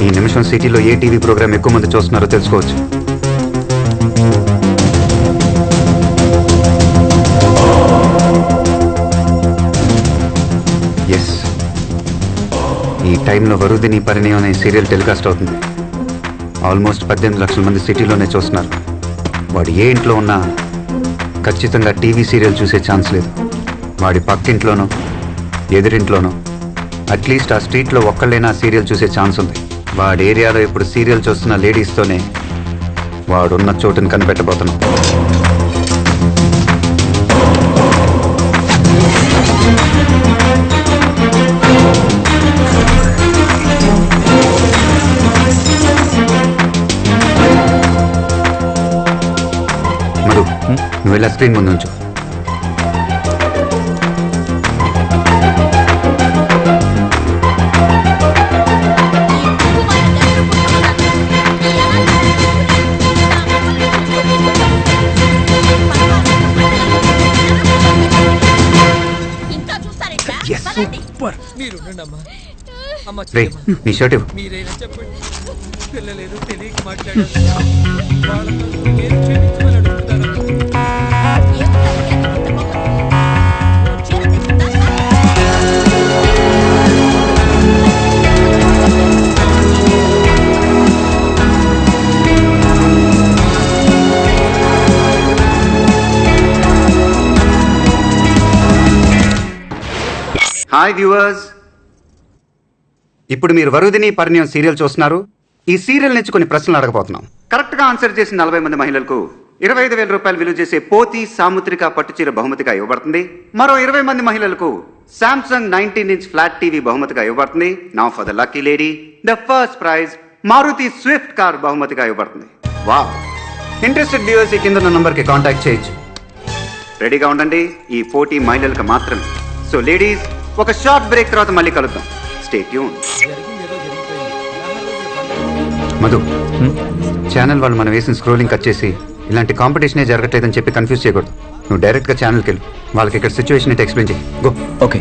ఈ నిమిషం సిటీలో ఏ టీవీ ప్రోగ్రామ్ ఎక్కువ మంది చూస్తున్నారో తెలుసుకోవచ్చు. ఎస్, ఈ టైంలో వరుదిని పరిణయం అనే సీరియల్ టెలికాస్ట్ అవుతుంది. ఆల్మోస్ట్ 18 లక్షల మంది సిటీలోనే చూస్తున్నారు. వాడు ఏ ఇంట్లో ఉన్నా ఖచ్చితంగా టీవీ సీరియల్ చూసే ఛాన్స్ లేదు. వాడి పక్కింట్లోనో ఎదురింట్లోనో అట్లీస్ట్ ఆ స్ట్రీట్లో ఒక్కళ్ళైనా సీరియల్ చూసే ఛాన్స్ ఉంది. వాడి ఏరియాలో ఇప్పుడు సీరియల్ చూస్తున్న లేడీస్తోనే వాడున్న చోటుని కనిపెట్టబోతున్నాం. మధు, నువ్వు వెళ్ళా స్క్రీన్ ముందు ఉంచు. నీ షర్ట్ ఇవ్వు. మీరైనా చెప్పండి, పిల్లలేదో తెలియక మాట్లాడారు. వాళ్ళతో నేను క్షమించమని అడుగుతాను. హాయ్ వ్యూవర్స్, ఇప్పుడు మీరు వరుదిని పరిణయం సీరియల్ చూస్తున్నారు. ఈ సీరియల్ నుంచి కొన్ని ప్రశ్నలు అడగబోతున్నాం. కరెక్ట్గా ఆన్సర్ చేసిన 40 మంది మహిళలకు 25,000 రూపాయలు విలువ చేసే పోతి సాముద్రిక పట్టుచీర బహుమతిగా ఇవ్వబడుతుంది. మరో 20 మంది మహిళలకు శాంసంగ్ 19-inch ఫ్లాట్ టీవీ బహుమతిగా ఇవ్వబడుతుంది. Now for the lucky lady, the first prize Maruti Swift car బహుమతిగా ఇవ్వబడుతుంది. వావ్! ఇంట్రెస్టెడ్ వ్యూవర్స్ ఈ కింద ఉన్న నంబర్కి కాంటాక్ట్ చేయొచ్చు. రెడీగా ఉండండి, ఈ పోటీ మహిళలకు మాత్రమే. సో లేడీస్, ఒక షార్ట్ బ్రేక్ తర్వాత మళ్ళీ కలుద్దాం. Stay tune. మధు, ఛానల్ వాళ్ళు మనం వేసిన స్క్రోలింగ్ కట్ చేసి ఇలాంటి కాంపిటీషనే జరగట్లేదని చెప్పి కన్ఫ్యూజ్ చేయకూడదు. నువ్వు డైరెక్ట్గా ఛానల్కి వెళ్ళు, వాళ్ళకి ఇక్కడ సిచ్యువేషన్ ఏంటి ఎక్స్ప్లెయిన్ చేయి. Go. Okay.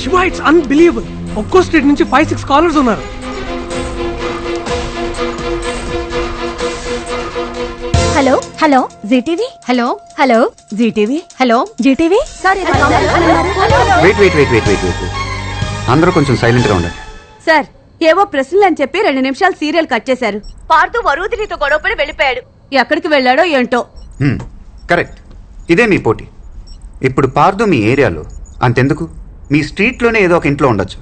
Shiva, it's unbelievable. ఒక్కో స్ట్రీట్ నుంచి 5-6 కాలర్స్ ఉన్నారు. Hello hello Zee TV, hello hello Zee TV, hello Zee TV. Sorry wait wait wait wait wait wait అందరూ కొంచెం సైలెంట్గా ఉండండి. సార్, ఏవో ప్రశ్నలు అని చెప్పి 2 నిమిషాలు సీరియల్ కట్ చేశారు. పార్తూ వరుదినితో గొడవపడి వెళ్ళిపోయాడు. ఎక్కడికి వెళ్ళాడో ఏంటో. కరెక్ట్, ఇదే మీ పోటీ. ఇప్పుడు పార్దు మీ ఏరియాలో, అంతెందుకు మీ స్ట్రీట్లోనే ఏదో ఒక ఇంట్లో ఉండొచ్చు.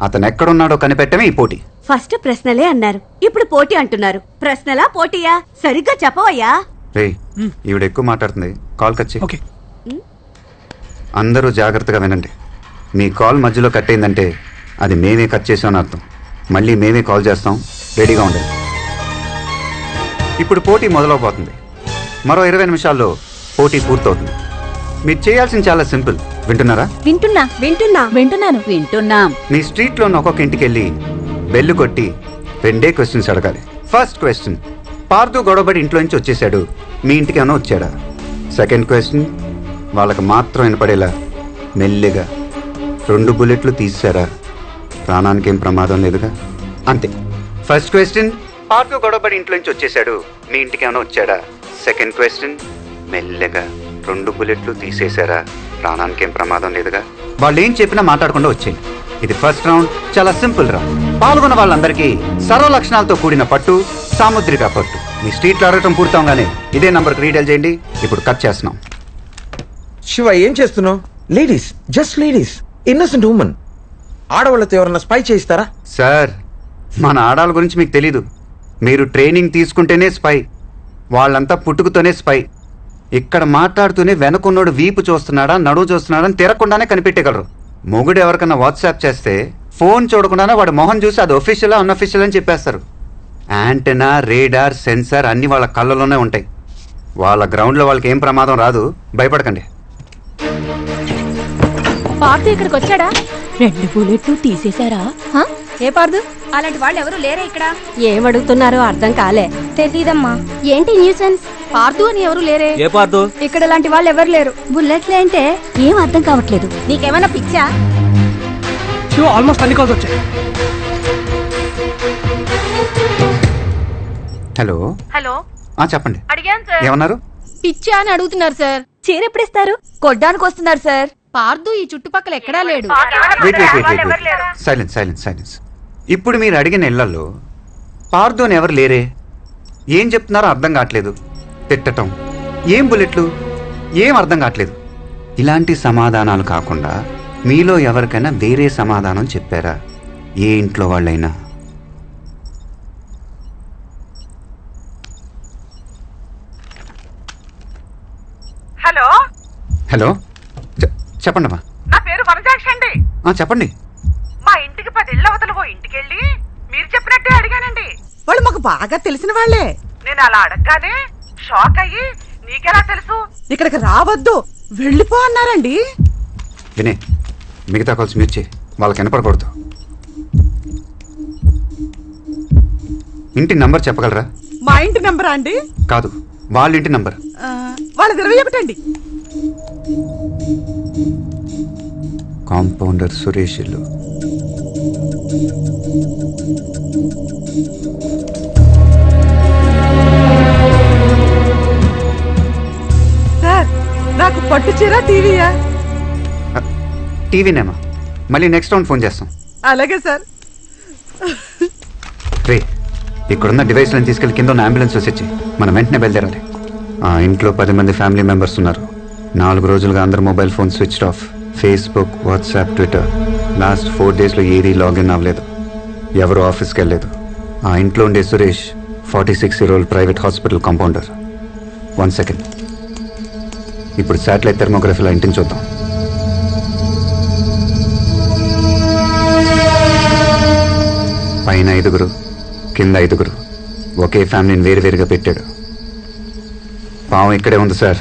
అతను ఎక్కడున్నాడో కనిపెట్టమే ఈ పోటీ. ఫస్ట్ ప్రశ్నలే అన్నారు, ఇప్పుడు పోటీ అంటున్నారు. ప్రశ్నలా పోటీయా? సరిగ్గా చెప్పవయ్యా. రే, ఈవిడ ఎక్కువ మాట్లాడుతుంది, కాల్ కట్ చేయి. ఓకే. అందరూ జాగ్రత్తగా వినండి. మీ కాల్ మధ్యలో కట్ అయిందంటే అది మేమే కట్ చేసామని అర్థం. మళ్ళీ మేమే కాల్ చేస్తాం, రెడీగా ఉండండి. ఇప్పుడు పోటీ మొదలవబోతుంది. మరో 20 నిమిషాల్లో పోటీ పూర్తవుతుంది. మీరు చేయాల్సింది చాలా సింపుల్. వింటున్నారా? వింటున్నాం. మీ స్ట్రీట్లో ఉన్న ఒక్కొక్క ఇంటికి వెళ్ళి బెల్లు కొట్టి 2 క్వశ్చన్స్ అడగాలి. ఫస్ట్ క్వశ్చన్, పార్దు గొడవబడి ఇంట్లో నుంచి వచ్చేసాడు, మీ ఇంటికి ఏమైనా వచ్చాడా? సెకండ్ క్వశ్చన్, వాళ్ళకి మాత్రం వినపడేలా మెల్లిగా 2 బుల్లెట్లు తీసారా? ప్రాణానికి ఏం ప్రమాదం లేదుగా? అంతే. ఫస్ట్ క్వశ్చన్, పార్దు గొడవబడి ఇంట్లో నుంచి వచ్చేసాడు, మీ ఇంటికి ఏమైనా వచ్చాడా? సెకండ్ క్వశ్చన్, మెల్లగా 2 బుల్లెట్లు తీసేశారా? ప్రాణానికి ఏం ప్రమాదం లేదుగా? వాళ్ళు ఏం చెప్పినా మాట్లాడకుండా వచ్చేయండి. ఇది ఫస్ట్ రౌండ్, చాలా సింపుల్ రౌండ్. పాల్గొన్న వాళ్ళందరికీ సర్వ లక్షణాలతో కూడిన పట్టు, సాముద్రిక పట్టు. మీ స్ట్రీట్లో అడగటం పూర్తవగానే ఇదే నంబర్కి రీడైల్ చేయండి. ఇప్పుడు కట్ చేస్తున్నాం. శివ, ఏం చేస్తున్నావు? Ladies, just ladies, innocent women. ఆడవాళ్ళతో ఎవరన్నా స్పై చేయిస్తారా? సార్, మన ఆడాళ్ళ గురించి మీకు తెలీదు. మీరు ట్రైనింగ్ తీసుకుంటేనే స్పై. వాళ్ళంతా పుట్టుకతోనే స్పై. ఇక్కడ మాట్లాడుతూనే వెనకున్నోడు వీపు చూస్తున్నాడా నడువు చూస్తున్నాడా అని తిరగకుండానే కనిపెట్టగలరు. మొగుడు ఎవరికన్నా వాట్సాప్ చేస్తే ఫోన్ చూడకుండానే వాడు మొహం చూసి అది ఒఫీషియలా అన్అఫీషియల్ అని చెప్పేస్తారు. యాంటెనా, రేడార్, సెన్సార్ అన్నీ వాళ్ళ కళ్ళలోనే ఉంటాయి. వాళ్ళ గ్రౌండ్లో వాళ్ళకి ఏం ప్రమాదం రాదు, భయపడకండి. పార్తు ఇక్కడికి వచ్చాడా? 2 బుల్లెట్లు తీసేశారా? ఏ పార్దు? అలాంటి వాళ్ళు ఎవరు లేరా ఇక్కడ? ఏం అడుగుతున్నారో అర్థం కాలే. తెలీదమ్మా. ఏంటి న్యూసెన్స్? పార్దు అని ఎవరు లేరే? ఏ పార్దు? ఇక్కడ లాంటి వాళ్ళు ఎవరు లేరు. బుల్లెట్లే అంటే ఏం అర్థం కావట్లేదు. నీకేమైనా పిచ్చా? శివ ఆల్మోస్ట్ అన్ని కాల్స్ వచ్చాయి. హలో హలో, చెప్పండి, అడిగాను సార్. ఏమన్నారు? పిచ్చా అని అడుగుతున్నారు సార్. చీర ఎప్పుడిస్తారు? కొడ్డానికి వస్తున్నారు సార్. పార్దు ఈ చుట్టుపక్కల ఎక్కడా లేడు. సైలెన్స్. ఇప్పుడు మీరు అడిగిన ఇళ్లలో పార్దు అని ఎవరు లేరే? ఏం చెప్తున్నారో అర్థం కావట్లేదు. తిట్టటం, ఏం బుల్లెట్లు, ఏం అర్థం కావట్లేదు. ఇలాంటి సమాధానాలు కాకుండా మీలో ఎవరికైనా వేరే సమాధానం చెప్పారా? ఏ ఇంట్లో వాళ్ళైనా? హలో చెప్పండి అమ్మా. నా పేరు వనజాక్షి అండి. చెప్పండి. మా ఇంటికి 10 ఇళ్ళ అవతల ఓ ఇంటికెళ్ళి మీరు చెప్పినట్టే అడిగానండి. వాళ్ళు మాకు బాగా తెలిసిన వాళ్ళే. నేను అలా అడగగానే షాక్ అయ్యి నీకెలా తెలుసు? ఇక్కడికి రావద్దు, వెళ్ళిపో అన్నారండి. వినే, మిగతా కాల్స్ మ్యూట్ చేయి, వాళ్ళకి వినపడకూడదు. ఇంటి నంబర్ చెప్పగలరా? మా ఇంటి నెంబరా అండి? కాదు, వాళ్ళ ఇంటి నంబర్. వాళ్ళది 21 అండి. కాంపౌండర్ సురేష్ ఇల్లు. సార్, నాకు పట్టు చీర టీవీయా? టీవీనేమా? మళ్ళీ నెక్స్ట్ రౌండ్ ఫోన్ చేస్తాం. అలాగే సార్. రే, ఇక్కడున్న డివైస్లను తీసుకెళ్లి కింద ఉన్న అంబులెన్స్ వచ్చి మనం వెంటనే బయలుదేరాలి. ఆ ఇంట్లో 10 మంది ఫ్యామిలీ మెంబర్స్ ఉన్నారు. 4 రోజులుగా అందరు mobile phone switched off. Facebook, WhatsApp, Twitter last 4 డేస్లో ఏదీ లాగిన్ అవ్వలేదు. ఎవరు ఆఫీస్కి వెళ్ళలేదు. ఆ ఇంట్లో ఉండే Suresh 46-year-old private hospital compounder. 1 second, ఇప్పుడు శాటిలైట్ థెర్మోగ్రఫీలో ఇంటిని చూద్దాం. పైన 5, కింద 5. ఒకే ఫ్యామిలీని వేరువేరుగా పెట్టాడు. పావం ఇక్కడే ఉంది సార్.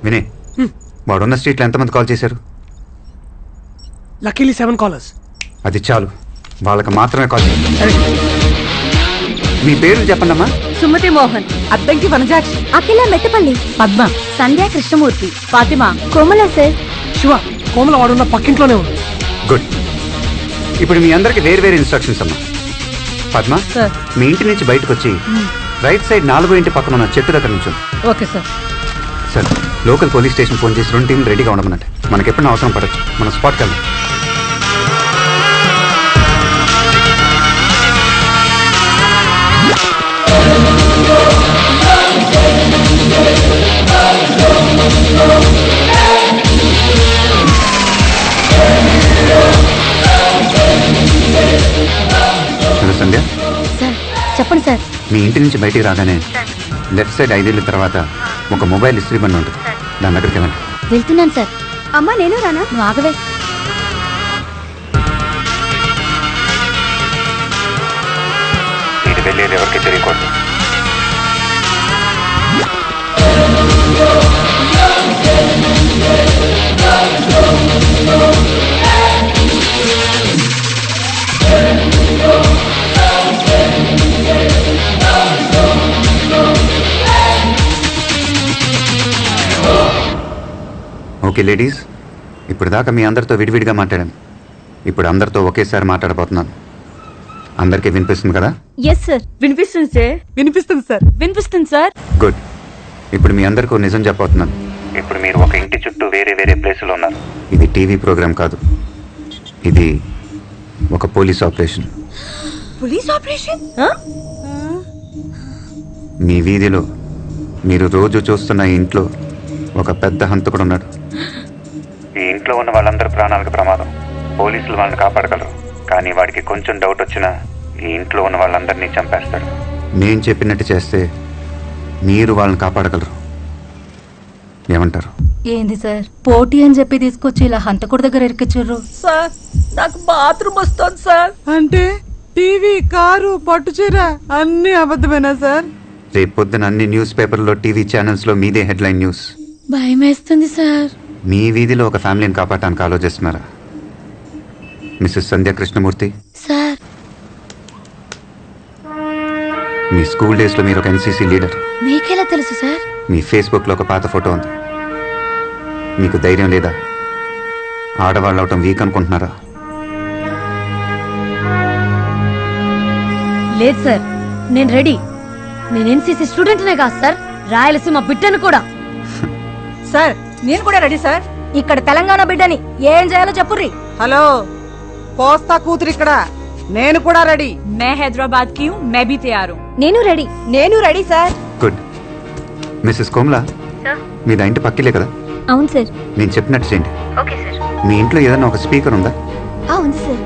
వినే, వాడున్న స్ట్రీట్లో ఎంతమంది కాల్ చేశారు? Luckily 7 callers. అది చాలు, వాళ్ళకి మాత్రమే కాల్ చేయండి. మీ పేర్లు చెప్పండి అమ్మా. సుమతి మోహన్, అద్దంకి వనజాక్షి, అఖిల మెట్టపల్లి, పద్మ, సంధ్యా కృష్ణమూర్తి, ఫాతిమా, కోమల సార్. శివ, కోమల వాడున్న పక్కింట్లోనే ఉంది. గుడ్. ఇప్పుడు మీ అందరికి వేరు ఇన్స్ట్రక్షన్స్ అమ్మా. పద్మ, సార్. మీ ఇంటి నుంచి బయటకు వచ్చి రైట్ సైడ్ 4వ ఇంటి పక్కన ఉన్న చెట్టు దగ్గర నుంచి. Okay sir. Sir, local police station phone చేసి 2 టీంలు రెడీగా ఉండమన్నట్టు. మనకి ఎప్పుడైనా అవసరం పడచ్చు, మనం స్పాట్కి వెళ్దాం. హలో సంధ్య. సార్ చెప్పండి సార్. మీ ఇంటి నుంచి బయటికి రాగానే లెఫ్ట్ సైడ్ 5 ఇళ్ళ తర్వాత ఒక మొబైల్ ఇస్త్రీ బండి ఉంటుంది, దాని దగ్గరికి వెళ్ళండి. వెళ్తున్నాను సార్. అమ్మా నేను రానా? నువ్వు ఆగవే. ఇది వెళ్ళేది ఎవరికి తెలియకూడదు. ఓకే లేడీస్, ఇప్పుడు దాకా మీ అందరితో విడివిడిగా మాట్లాడాను. ఇప్పుడు అందరితో ఒకేసారి మాట్లాడబోతున్నాను. అందరికీ వినిపిస్తుంది కదా? ఎస్ సార్, వినిపిస్తుంది సార్. వినిపిస్తుంది సార్. వినిపిస్తుంది సార్. గుడ్. ఇప్పుడు మీ అందరికీ నిజం చెప్పబోతున్నాను. ఇప్పుడు మీరు ఒక ఇంటి చుట్టూ వేరే ప్లేసులో ఉన్నారు. ఇది టీవీ ప్రోగ్రామ్ కాదు, ఇది ఒక పోలీస్ ఆపరేషన్. Police operation? మీ వీధిలో మీరు రోజు చూస్తున్న ఈ ఇంట్లో ఒక పెద్ద హంతకుడు ఉన్నాడు. ఈ ఇంట్లో ఉన్న వాళ్ళందరూ ప్రాణాలకు ప్రమాదం. పోలీసులు వాళ్ళని కాపాడగలరు, కానీ వాడికి కొంచెం డౌట్ వచ్చినా ఈ ఇంట్లో ఉన్న వాళ్ళందరినీ చంపేస్తాడు. నేను చెప్పినట్టు చేస్తే మీరు వాళ్ళని కాపాడగలరు. ఏమంటారు? ఏంది సార్, పోటీ అని చెప్పి తీసుకొచ్చి ఇలా హంతకుడి దగ్గర ఇరికిచ్చారు. సార్ నాకు బాత్రూమ్ వస్తుంది సార్. అంటే టీవీ, కారు, పట్టు చీర అన్ని అబద్ధమేనా సార్? రేపు పొద్దున అన్ని న్యూస్ పేపర్లో, టీవీ ఛానల్స్లో మీదే హెడ్లైన్ న్యూస్. భయం వేస్తుంది సార్. మీ వీధిలో ఒక ఫ్యామిలీని కాపాడటానికి ఆలోచిస్తున్నారా మిస్సెస్ సంధ్య కృష్ణమూర్తి? సార్ మీ స్కూల్ డేస్లో మీరు ఒక ఎన్సీసీ లీడర్. మీకెలా తెలుసు సార్? మీ ఫేస్బుక్లో ఒక పాత ఫోటో ఉంది. మీకు ధైర్యం లేదా? ఆడవాళ్ళు అవటం వీక్ అనుకుంటున్నారా? లేదు సార్, నేను రెడీ. నేను ఎన్సీసీ స్టూడెంట్నే కాదు సార్, రాయలసీమ బిడ్డను కూడా. సార్ నేను కూడా రెడీ సార్. ఇక్కడ తెలంగాణ బిడ్డని ఏం చేయాలో చెప్పుర్రి. హలో, పోస్తా కూతురు ఇక్కడ. నేను కూడా రెడీ. మే హైదరాబాద్ కి హూ, మే భీ తయార్ హూ. నేను ready sir. Good. Mrs Komla, మీది ఇంటి పక్కిలే కదా? అవును సార్. నేను చెప్పినట్టు చేయండి. Okay sir. మీ ఇంట్లో ఏదైనా ఒక స్పీకర్ ఉందా? అవును సార్.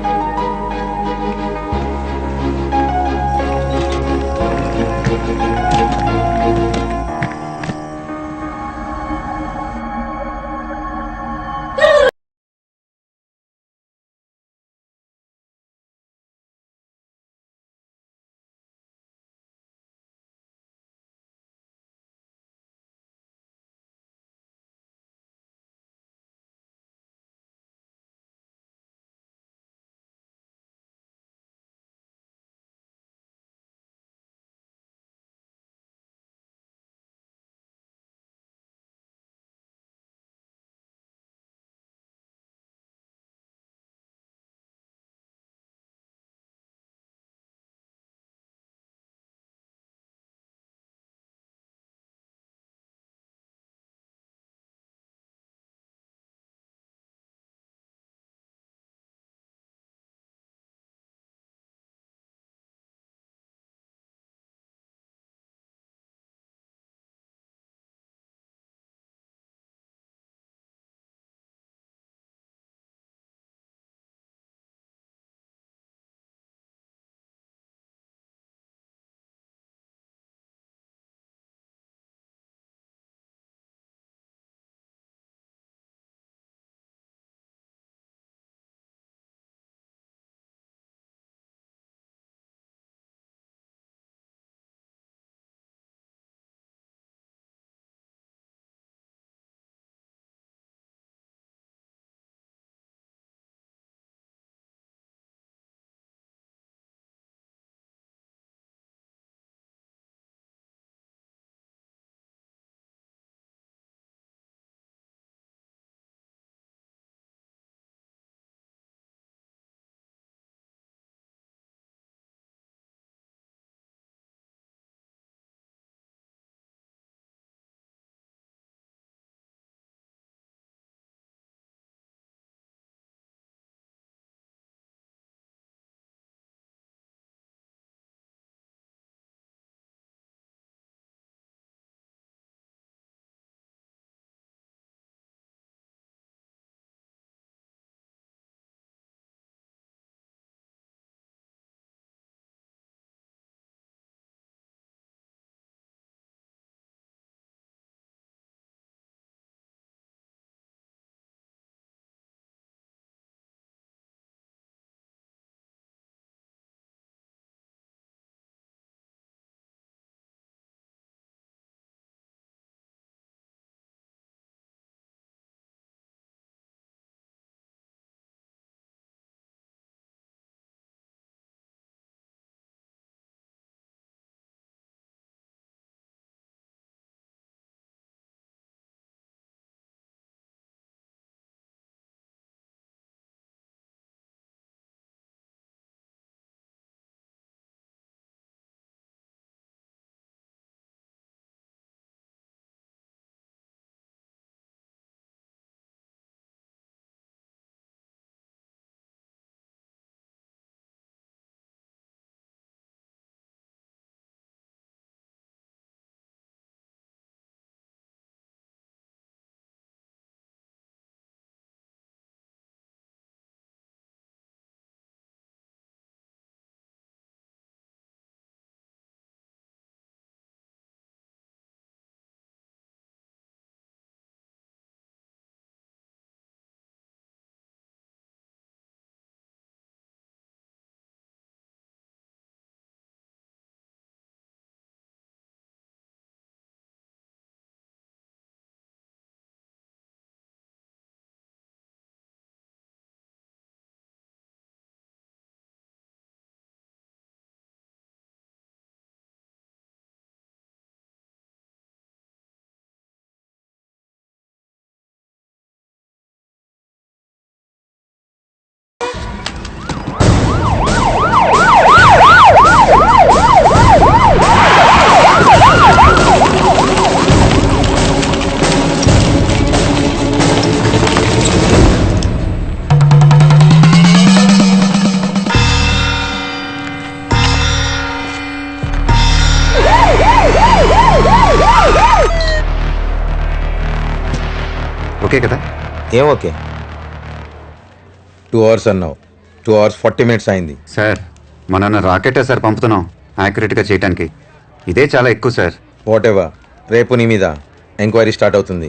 ఓకే కదా? ఏం ఓకే? 2 hours అన్నావు, 2 hours 40 minutes అయింది. సార్ మన రాకెటే సార్ పంపుతున్నాం యాక్యురేట్గా చేయడానికి. ఇదే చాలా ఎక్కువ సార్. వాట్ ఎవర్, రేపు నీ మీద ఎంక్వైరీ స్టార్ట్ అవుతుంది.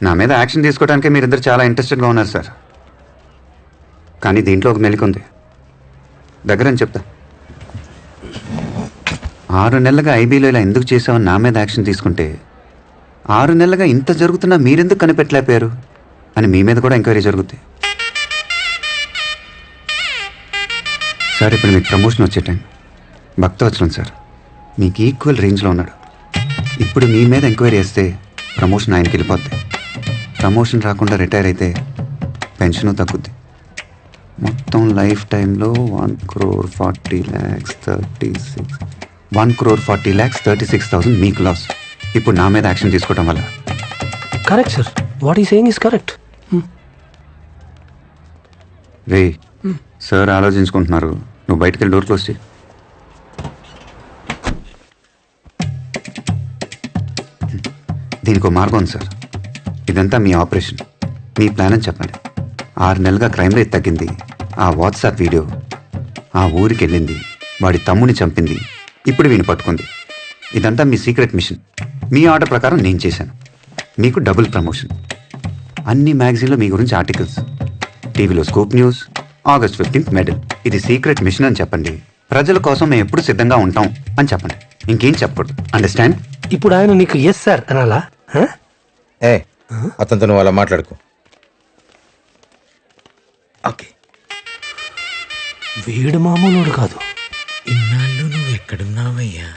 నా మీద యాక్షన్ తీసుకోవడానికి మీరిద్దరు చాలా ఇంట్రెస్టెడ్గా ఉన్నారు సార్. కానీ దీంట్లో ఒక మెలిక ఉంది. దగ్గరని చెప్తా. 6 నెలలుగా ఐబీలో ఇలా ఎందుకు చేసామని నా మీద యాక్షన్ తీసుకుంటే 6 నెలలుగా ఇంత జరుగుతున్నా మీరెందుకు కనిపెట్టలేకపోయారు అని మీ మీద కూడా ఎంక్వైరీ జరుగుద్ది. సార్ ఇప్పుడు మీకు ప్రమోషన్ వచ్చే టైం. భక్తవత్సలం సార్ మీకు ఈక్వల్ రేంజ్లో ఉన్నాడు. ఇప్పుడు మీ మీద ఎంక్వైరీ చేస్తే ప్రమోషన్ ఆయనకి వెళ్ళిపోద్ది. ప్రమోషన్ రాకుండా రిటైర్ అయితే పెన్షను తగ్గుద్ది. మొత్తం లైఫ్ టైంలో 1,40,36,1,40,36,000 మీకు లాస్. ఇప్పుడు నా మీద యాక్షన్ తీసుకోవడం వల్ల. Correct sir, what he saying is correct. రే సార్ ఆలోచించుకుంటున్నారు, నువ్వు బయటకు వెళ్ళి డోర్ క్లోజ్ చేయి. దీనికి మార్గం ఉంది సార్. ఇదంతా మీ ఆపరేషన్, మీ ప్లాన్ అని చెప్పండి. 6 నెలలుగా క్రైమ్ రేట్ తగ్గింది. ఆ వాట్సాప్ వీడియో ఆ ఊరికి వెళ్ళింది, వాడి తమ్ముని చంపింది, ఇప్పుడు వీని పట్టుకుంది. ఇదంతా మీ సీక్రెట్ మిషన్. మీ ఆర్డర్ ప్రకారం నేను చేశాను. మీకు డబుల్ ప్రమోషన్. అన్ని మ్యాగజైన్లో మీ గురించి ఆర్టికల్స్, టీవీలో scoop news, August 15th medal. ఇది సీక్రెట్ మిషన్ అని చెప్పండి. ప్రజల కోసం మేము ఎప్పుడు సిద్ధంగా ఉంటాం అని చెప్పండి. ఇంకేం చెప్పకూడదు. అండర్స్టాండ్? ఇప్పుడు ఆయన నీకు ఎస్ సార్ అనాలా? ఏ అతనితో నువ్వు అలా మాట్లాడుకో. ఓకే, వీడు మామూలుడు కాదు. ఇన్నాళ్ళు నువ్వు ఎక్కడున్నావయ్యా?